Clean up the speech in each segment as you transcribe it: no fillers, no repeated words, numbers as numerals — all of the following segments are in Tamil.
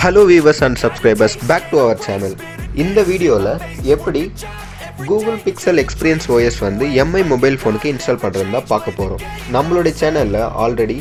Hello viewers and subscribers, back to our channel. இந்த வீடியோவில் எப்படி Google Pixel Experience OS வந்து MI மொபைல் ஃபோனுக்கு இன்ஸ்டால் பண்ணுறதுன்னு தான் பார்க்க போகிறோம். நம்மளுடைய சேனலில் ஆல்ரெடி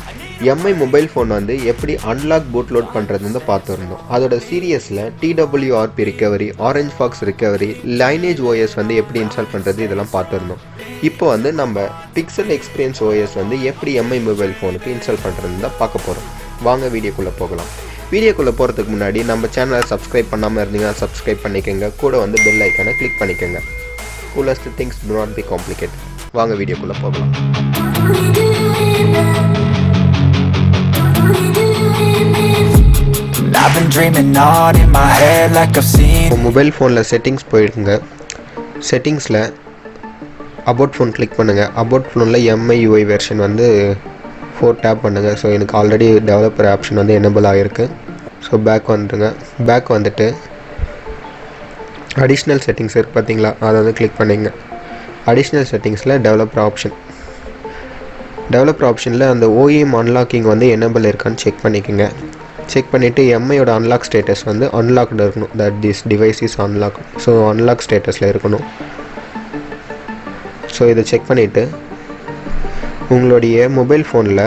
MI மொபைல் ஃபோன் வந்து எப்படி அன்லாக் பூட் லோட் பண்ணுறதுன்னு பார்த்துருந்தோம். அதோட சீரியஸில் TWRP recovery, Orange Fox recovery, Lineage OS வந்து எப்படி இன்ஸ்டால் பண்ணுறது இதெல்லாம் பார்த்துருந்தோம். இப்போ வந்து நம்ம பிக்சல் எக்ஸ்பீரியன்ஸ் OS வந்து எப்படி MI மொபைல் ஃபோனுக்கு இன்ஸ்டால் பண்ணுறதுன்னு தான் பார்க்க போகிறோம். வாங்க வீடியோக்குள்ளே போகலாம். வீடியோக்குள்ளே போகிறதுக்கு முன்னாடி நம்ம சேனலை சப்ஸ்கிரைப் பண்ணாமல் இருந்தீங்கன்னா சப்ஸ்கிரைப் பண்ணிக்கோங்க. கூட வந்து பெல் ஐக்கானை கிளிக் பண்ணிக்கோங்க. Coolest things do not be complicated. வாங்க வீடியோக்குள்ளே போகலாம். மொபைல் ஃபோனில் செட்டிங்ஸ் போயிடுங்க. செட்டிங்ஸில் அபவுட் ஃபோன் கிளிக் பண்ணுங்கள். அபவுட் ஃபோனில் MI UI வெர்ஷன் வந்து 4 டேப் பண்ணுங்கள். ஸோ எனக்கு ஆல்ரெடி டெவலப்பர் ஆப்ஷன் வந்து எனேபிள் ஆகிருக்கு. ஸோ பேக் வந்துடுங்க. பேக் வந்துட்டு அடிஷ்னல் செட்டிங்ஸ் இருக்குது பார்த்தீங்களா, அதை வந்து கிளிக் பண்ணிங்க. அடிஷ்னல் செட்டிங்ஸில் டெவலப்பர் ஆப்ஷனில் அந்த OEM அன்லாக்கிங் வந்து எனேபிள் இருக்கான்னு செக் பண்ணிக்கோங்க. செக் பண்ணிவிட்டு MIயோட அன்லாக் ஸ்டேட்டஸ் வந்து அன்லாக்டு இருக்கணும். That this device is unlock. So unlock ஸ்டேட்டஸில் இருக்கணும். ஸோ இதை செக் பண்ணிவிட்டு உங்களுடைய மொபைல் ஃபோனில்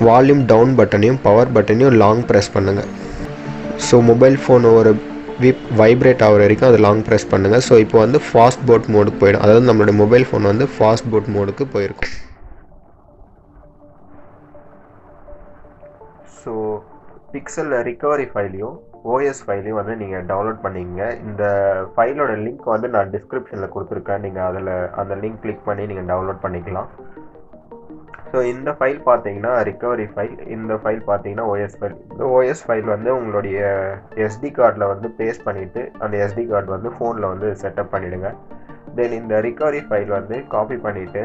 வால்யூம் டவுன் பட்டனையும் பவர் பட்டனையும் லாங் ப்ரெஸ் பண்ணுங்கள். ஸோ மொபைல் ஃபோன் ஒரு வைப்ரேட் ஆகிற வரைக்கும் அது லாங் ப்ரெஸ் பண்ணுங்கள். ஸோ இப்போ வந்து ஃபாஸ்ட் போட் மோடுக்கு போயிடும். அதாவது நம்மளுடைய மொபைல் ஃபோன் வந்து ஃபாஸ்ட் போட் மோடுக்கு போயிருக்கும். ஸோ பிக்சல் ரிகவரி ஃபைலையும் OS ஃபைலையும் வந்து நீங்கள் டவுன்லோட் பண்ணிங்க. இந்த ஃபைலோட லிங்க் வந்து நான் டிஸ்கிரிப்ஷனில் கொடுத்துருக்கேன். நீங்கள் அதில் அந்த லிங்க் கிளிக் பண்ணி நீங்கள் டவுன்லோட் பண்ணிக்கலாம். ஸோ இந்த ஃபைல் பார்த்தீங்கன்னா ரிகவரி ஃபைல், இந்த ஃபைல் பார்த்தீங்கன்னா OS ஃபைல். இந்த OS ஃபைல் வந்து உங்களுடைய SD கார்டில் வந்து பேஸ்ட் பண்ணிவிட்டு அந்த SD கார்டு வந்து ஃபோனில் வந்து செட்டப் பண்ணிவிடுங்க. தென் இந்த ரிகவரி ஃபைல் வந்து காப்பி பண்ணிவிட்டு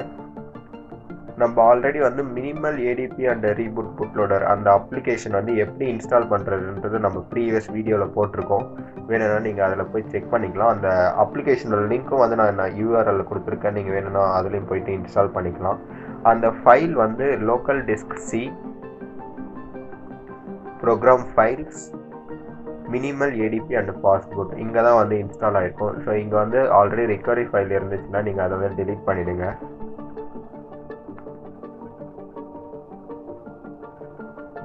நம்ம ஆல்ரெடி வந்து மினிமல் ADP அண்ட் ரீபூட் புட்லோடர் அந்த அப்ளிகேஷன் வந்து எப்படி இன்ஸ்டால் பண்ணுறதுன்றது நம்ம ப்ரீவியஸ் வீடியோவில் போட்டிருக்கோம். வேணும்னா நீங்கள் அதில் போய் செக் பண்ணிக்கலாம். அந்த அப்ளிகேஷனோட லிங்க்கும் வந்து நான் URL கொடுத்துருக்கேன். நீங்கள் வேணும்னா அதுலேயும் போயிட்டு இன்ஸ்டால் பண்ணிக்கலாம். அந்த ஃபைல் வந்து local disk C, program files, minimal ADP and fastboot இங்கே தான் வந்து இன்ஸ்டால் ஆகிருக்கும். ஸோ இங்கே வந்து ஆல்ரெடி ரிகவரி ஃபைல் இருந்துச்சுன்னா நீங்கள் அதை வந்து டெலீட் பண்ணிவிடுங்க.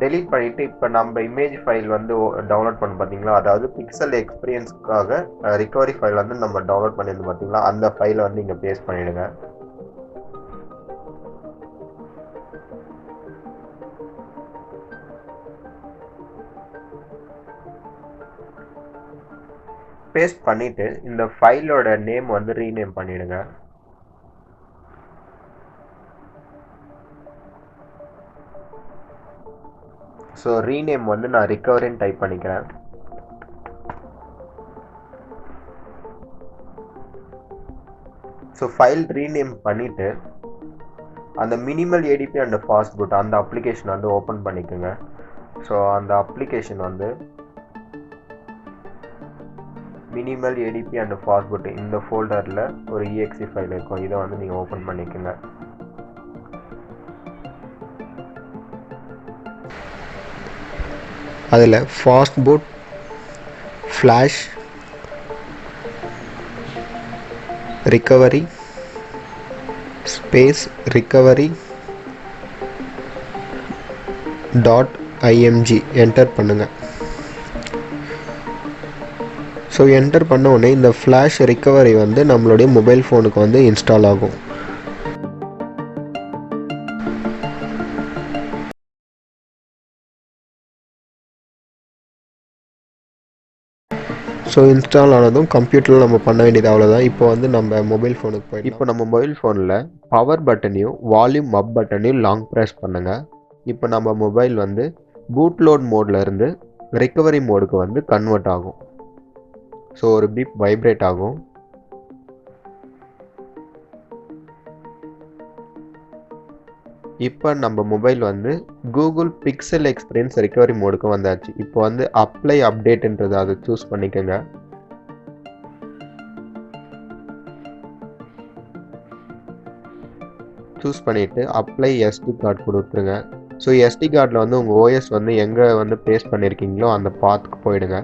டெலீட் பண்ணிவிட்டு இப்போ நம்ம இமேஜ் ஃபைல் வந்து டவுன்லோட் பண்ண பார்த்தீங்களா, அதாவது பிக்சல் எக்ஸ்பீரியன்ஸ்க்காக ரிகவரி ஃபைல் வந்து நம்ம டவுன்லோட் பண்ணியிருந்து பார்த்தீங்களா, அந்த ஃபைலை வந்து இங்கே பேஸ்ட் பண்ணிவிடுங்க. பேஸ்ட் பண்ணிவிட்டு இந்த ஃபைலோட நேம் வந்து ரீநேம் பண்ணிவிடுங்க. ஸோ ரீநேம் வந்து நான் ரிகவரின்னு டைப் பண்ணிக்கிறேன். ஸோ ஃபைல் ரீநேம் பண்ணிவிட்டு அந்த மினிமல் ADP அண்ட் பாஸ்போர்ட் அந்த அப்ளிகேஷன் வந்து ஓப்பன் பண்ணிக்கோங்க. ஸோ அந்த அப்ளிகேஷன் வந்து மினிமல் ADP அண்ட் பாஸ்போர்ட் இந்த ஃபோல்டரில் ஒரு EXE ஃபைல் இருக்கும். இதை வந்து நீங்கள் ஓப்பன் பண்ணிக்கோங்க. அதில் fastboot flash recovery space recovery .img enter பண்ணுங்கள். ஸோ என்டர் பண்ண உடனே இந்த ஃப்ளாஷ் ரிகவரி வந்து நம்மளுடைய மொபைல் ஃபோனுக்கு வந்து இன்ஸ்டால் ஆகும். ஸோ இன்ஸ்டால் ஆனதும் கம்ப்யூட்டரில் நம்ம பண்ண வேண்டியது அவ்வளோதான். இப்போ வந்து நம்ம மொபைல் ஃபோனுக்கு போய் இப்போ நம்ம மொபைல் ஃபோனில் பவர் பட்டனையும் வால்யூம் அப் பட்டனையும் லாங் ப்ரெஸ் பண்ணுங்கள். இப்போ நம்ம மொபைல் வந்து பூட்லோட் மோடில் இருந்து ரிகவரி மோடுக்கு வந்து கன்வெர்ட் ஆகும். ஸோ ஒரு பீப் வைப்ரேட் ஆகும். இப்போ நம்ம மொபைல் வந்து கூகுள் பிக்சல் எக்ஸ்பீரியன்ஸ் ரிகவரி மோடுக்கு வந்தாச்சு. இப்போ வந்து அப்ளை அப்டேட்ன்றது அதை சூஸ் பண்ணிக்கோங்க. சூஸ் பண்ணிவிட்டு அப்ளை SD கார்டு கொடுத்துருங்க. ஸோ எஸ்டி கார்டில் வந்து உங்கள் ஓஎஸ் வந்து எங்கே வந்து பேஸ்ட் பண்ணியிருக்கீங்களோ அந்த பாத்துக்கு போயிடுங்க.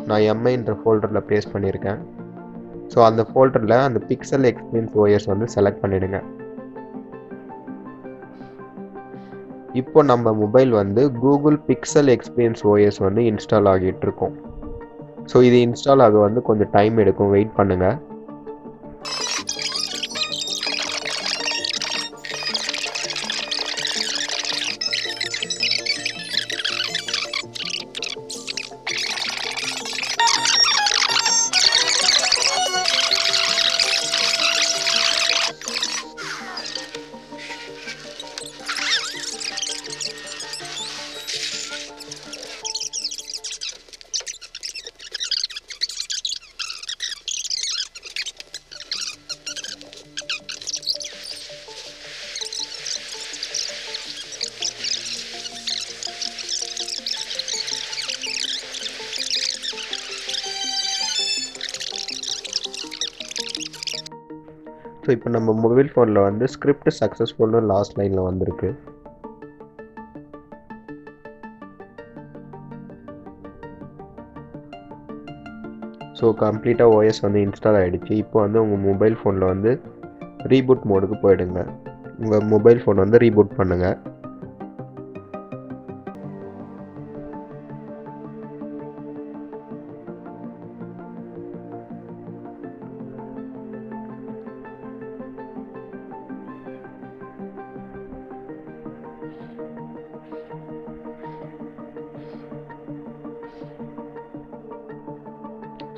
நான் எம்ஐன்ற ஃபோல்டரில் பேஸ்ட் பண்ணியிருக்கேன். ஸோ அந்த ஃபோல்டரில் அந்த பிக்சல் எக்ஸ்பீரியன்ஸ் ஓஎஸ் வந்து செலக்ட் பண்ணிவிடுங்க. இப்போ நம்ம மொபைல் வந்து கூகுள் பிக்சல் எக்ஸ்பீரியன்ஸ் ஓஎஸ் வந்து இன்ஸ்டால் ஆகிட்டு இருக்கும். ஸோ இது இன்ஸ்டால் ஆக வந்து கொஞ்சம் டைம் எடுக்கும், வெயிட் பண்ணுங்கள். ஸோ இப்போ நம்ம மொபைல் ஃபோனில் வந்து ஸ்கிரிப்ட் சக்ஸஸ்ஃபுல்னு லாஸ்ட் லைனில் வந்திருக்கு. ஸோ கம்ப்ளீட்டாக ஓஎஸ் வந்து இன்ஸ்டால் ஆகிடுச்சு. இப்போ வந்து உங்கள் மொபைல் ஃபோனில் வந்து ரீபூட் மோடுக்கு போயிடுங்க. உங்கள் மொபைல் ஃபோன் வந்து ரீபூட் பண்ணுங்கள்.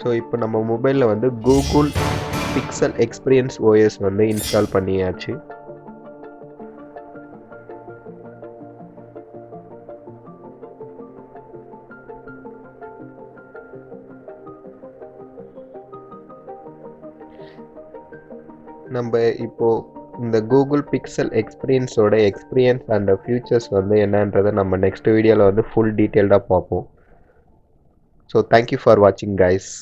ஸோ இப்போ நம்ம மொபைலில் வந்து கூகுள் பிக்சல் எக்ஸ்பீரியன்ஸ் ஓஎஸ் வந்து இன்ஸ்டால் பண்ணியாச்சு. நம்ம இப்போது இந்த கூகுள் பிக்சல் எக்ஸ்பீரியன்ஸோட எக்ஸ்பீரியன்ஸ் அண்ட் ஃபியூச்சர்ஸ் வந்து என்னன்றதை நம்ம நெக்ஸ்ட் வீடியோவில் வந்து ஃபுல் டீட்டெயில்டாக பார்ப்போம். ஸோ தேங்க்யூ ஃபார் வாட்சிங் கைஸ்.